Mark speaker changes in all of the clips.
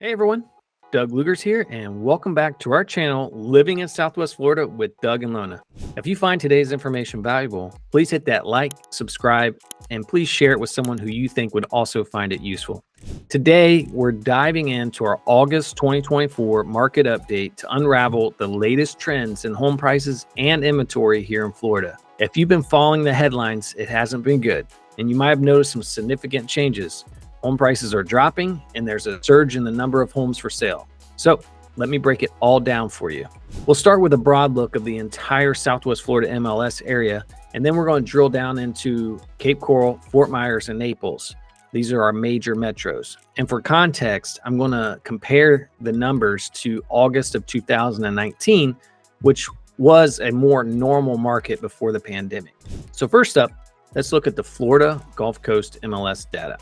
Speaker 1: Hey everyone, Doug Leugers here, and welcome back to our channel, Living in Southwest Florida with Doug and Lona. If you find today's information valuable, please hit that like, subscribe, and please share it with someone who you think would also find it useful. Today, we're diving into our August 2024 market update to unravel the latest trends in home prices and inventory here in Florida. If you've been following the headlines, it hasn't been good, and you might have noticed some significant changes. Home prices are dropping, and there's a surge in the number of homes for sale. So let me break it all down for you. We'll start with a broad look of the entire Southwest Florida MLS area, and then we're going to drill down into Cape Coral, Fort Myers, and Naples. These are our major metros. And for context, I'm going to compare the numbers to August of 2019, which was a more normal market before the pandemic. So first up, let's look at the Florida Gulf Coast MLS data.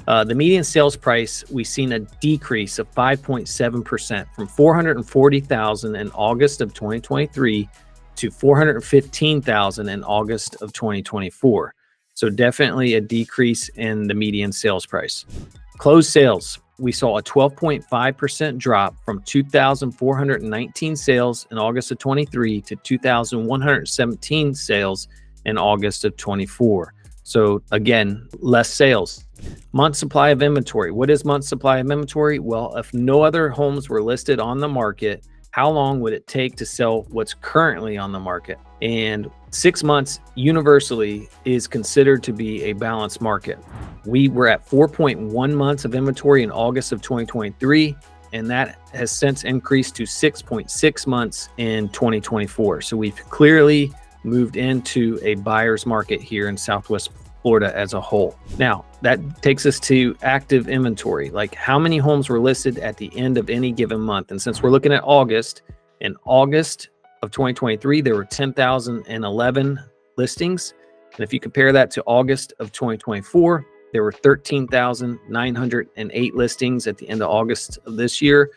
Speaker 1: The median sales price, we've seen a decrease of 5.7% from $440,000 in August of 2023 to $415,000 in August of 2024. So definitely a decrease in the median sales price. Closed sales, we saw a 12.5% drop from 2,419 sales in August of 23 to 2,117 sales in August of 24. So again, less sales. Month supply of inventory. What is month supply of inventory? Well, if no other homes were listed on the market, how long would it take to sell what's currently on the market? And 6 months universally is considered to be a balanced market. We were at 4.1 months of inventory in August of 2023, and that has since increased to 6.6 months in 2024. So we've clearly moved into a buyer's market here in Southwest Florida as a whole. Now, that takes us to active inventory, like how many homes were listed at the end of any given month. And since we're looking at August, in August of 2023, there were 10,011 listings. And if you compare that to August of 2024, there were 13,908 listings at the end of August of this year.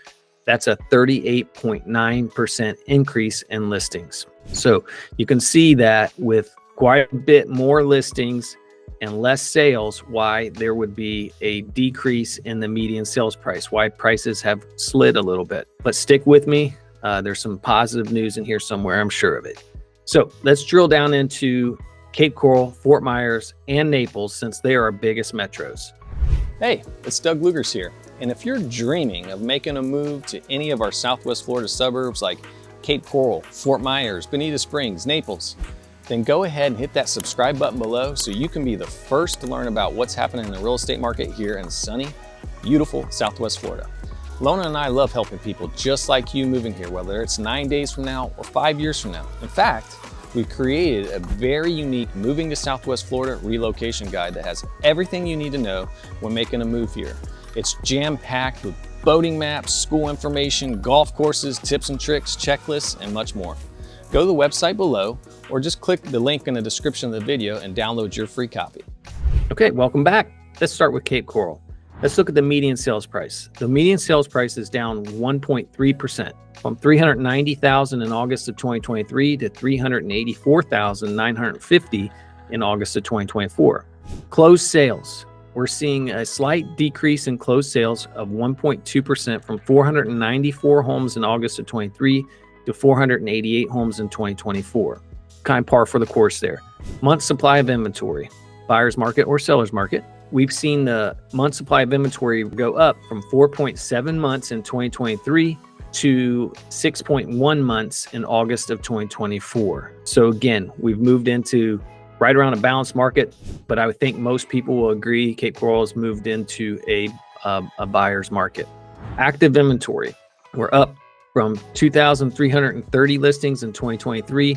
Speaker 1: That's a 38.9% increase in listings. So you can see that with quite a bit more listings and less sales, why there would be a decrease in the median sales price, why prices have slid a little bit. But stick with me. There's some positive news in here somewhere, I'm sure of it. So let's drill down into Cape Coral, Fort Myers, and Naples, since they are our biggest metros.
Speaker 2: Hey, it's Doug Leugers here. And if you're dreaming of making a move to any of our Southwest Florida suburbs like Cape Coral, Fort Myers, Bonita Springs, Naples, then go ahead and hit that subscribe button below so you can be the first to learn about what's happening in the real estate market here in sunny, beautiful Southwest Florida. Lona and I love helping people just like you moving here, whether it's 9 days from now or 5 years from now. In fact, we've created a very unique Moving to Southwest Florida relocation guide that has everything you need to know when making a move here. It's jam-packed with boating maps, school information, golf courses, tips and tricks, checklists, and much more. Go to the website below or just click the link in the description of the video and download your free copy.
Speaker 1: Okay, welcome back. Let's start with Cape Coral. Let's look at the median sales price. The median sales price is down 1.3% from $390,000 in August of 2023 to $384,950 in August of 2024. Closed sales. We're seeing a slight decrease in closed sales of 1.2% from 494 homes in August of 23 to 488 homes in 2024. Kind of par for the course there. Month supply of inventory, buyer's market or seller's market. We've seen the month supply of inventory go up from 4.7 months in 2023 to 6.1 months in August of 2024. So again, we've moved into right around a balanced market, but I would think most people will agree Cape Coral has moved into a buyer's market. Active inventory, we're up from 2,330 listings in 2023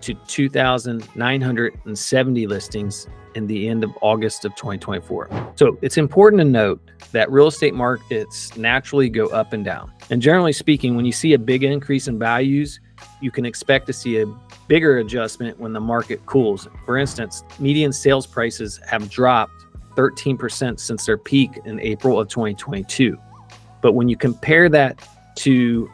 Speaker 1: to 2,970 listings in the end of August of 2024. So it's important to note that real estate markets naturally go up and down. And generally speaking, when you see a big increase in values, you can expect to see a bigger adjustment when the market cools. For instance, median sales prices have dropped 13% since their peak in April of 2022. But when you compare that to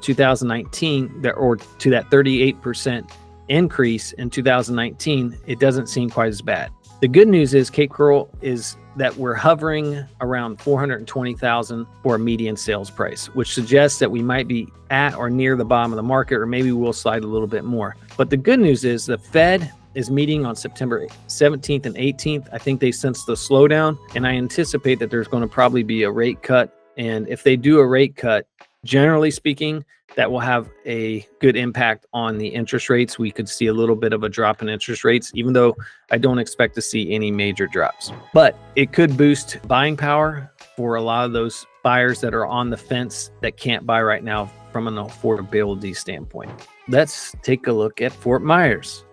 Speaker 1: 2019, or to that 38% increase in 2019, it doesn't seem quite as bad. The good news is Cape Coral is that we're hovering around 420,000 for a median sales price, which suggests that we might be at or near the bottom of the market, or maybe we'll slide a little bit more. But the good news is the Fed is meeting on September 17th and 18th. I think they sense the slowdown, and I anticipate that there's going to probably be a rate cut. And if they do a rate cut, generally speaking, that will have a good impact on the interest rates. We could see a little bit of a drop in interest rates, even though I don't expect to see any major drops. But it could boost buying power for a lot of those buyers that are on the fence that can't buy right now from an affordability standpoint. Let's take a look at Fort Myers.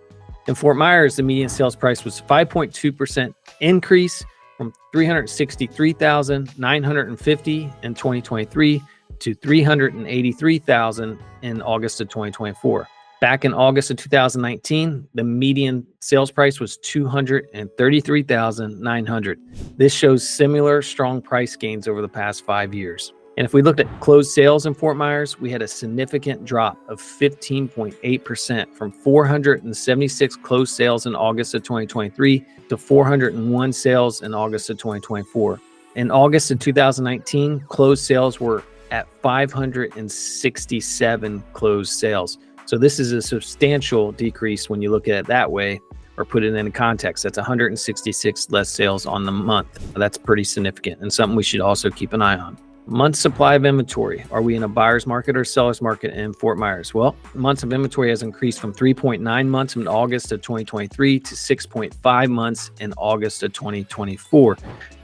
Speaker 1: In Fort Myers, the median sales price was 5.2% increase from $363,950 in 2023 to $383,000 in August of 2024. Back in August of 2019, the median sales price was $233,900. This shows similar strong price gains over the past 5 years. And if we looked at closed sales in Fort Myers, we had a significant drop of 15.8% from 476 closed sales in August of 2023 to 401 sales in August of 2024. In August of 2019, closed sales were at 567 closed sales. So this is a substantial decrease when you look at it that way, or put it in context. That's 166 less sales on the month. That's pretty significant and something we should also keep an eye on. Month supply of inventory. Are we in a buyer's market or seller's market in Fort Myers? Well, months of inventory has increased from 3.9 months in August of 2023 to 6.5 months in August of 2024.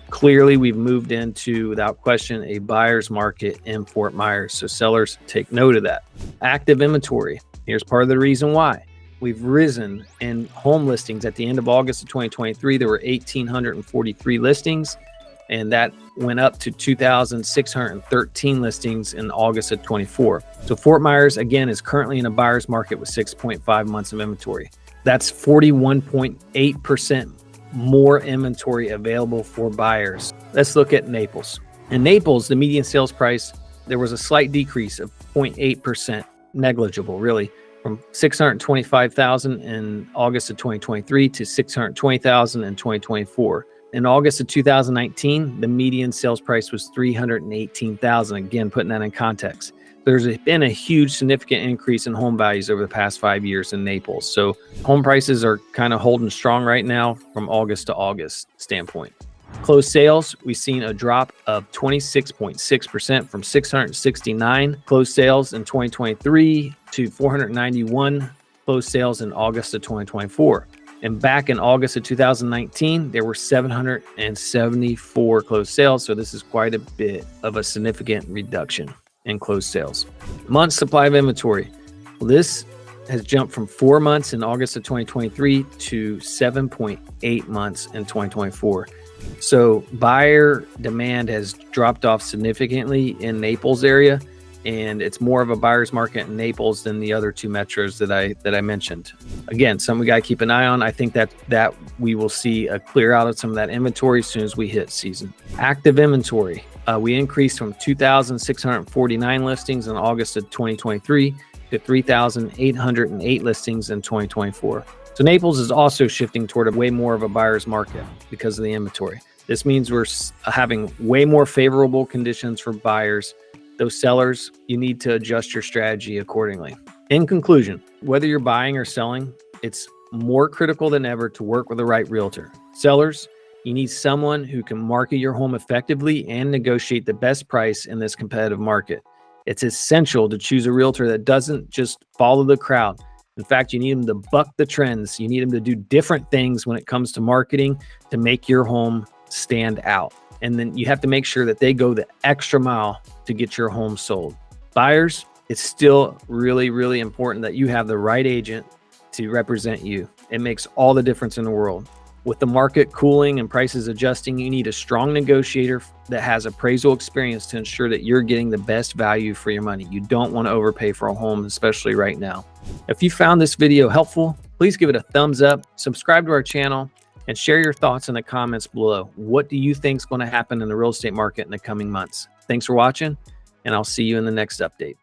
Speaker 1: Clearly, we've moved into, without question, a buyer's market in Fort Myers. So sellers, take note of that. Active inventory. Here's part of the reason why. We've risen in home listings. At the end of August of 2023, there were 1,843 listings, and that went up to 2,613 listings in August of 24. So Fort Myers, again, is currently in a buyer's market with 6.5 months of inventory. That's 41.8% more inventory available for buyers. Let's look at Naples. In Naples, the median sales price, there was a slight decrease of 0.8%, negligible really, from 625,000 in August of 2023 to 620,000 in 2024. In August of 2019, the median sales price was 318,000. Again, putting that in context. There's been a huge significant increase in home values over the past 5 years in Naples. So home prices are kind of holding strong right now from August to August standpoint. Closed sales, we've seen a drop of 26.6% from 669 closed sales in 2023 to 491 closed sales in August of 2024. And back in August of 2019, there were 774 closed sales. So this is quite a bit of a significant reduction in closed sales. Month supply of inventory. Well, this has jumped from 4 months in August of 2023 to 7.8 months in 2024. So buyer demand has dropped off significantly in Naples area, and it's more of a buyer's market in Naples than the other two metros that I mentioned. Again, something we got to keep an eye on. I think that we will see a clear out of some of that inventory as soon as we hit season. Active inventory. We increased from 2,649 listings in August of 2023 to 3,808 listings in 2024. So Naples is also shifting toward a way more of a buyer's market because of the inventory. This means we're having way more favorable conditions for buyers. Those sellers, you need to adjust your strategy accordingly. In conclusion, whether you're buying or selling, it's more critical than ever to work with the right realtor. Sellers, you need someone who can market your home effectively and negotiate the best price in this competitive market. It's essential to choose a realtor that doesn't just follow the crowd. In fact, you need them to buck the trends. You need them to do different things when it comes to marketing to make your home stand out. And then you have to make sure that they go the extra mile to get your home sold. Buyers, it's still really, really important that you have the right agent to represent you. It makes all the difference in the world. With the market cooling and prices adjusting, you need a strong negotiator that has appraisal experience to ensure that you're getting the best value for your money. You don't want to overpay for a home, especially right now. If you found this video helpful, please give it a thumbs up, subscribe to our channel, and share your thoughts in the comments below. What do you think is going to happen in the real estate market in the coming months? Thanks for watching, and I'll see you in the next update.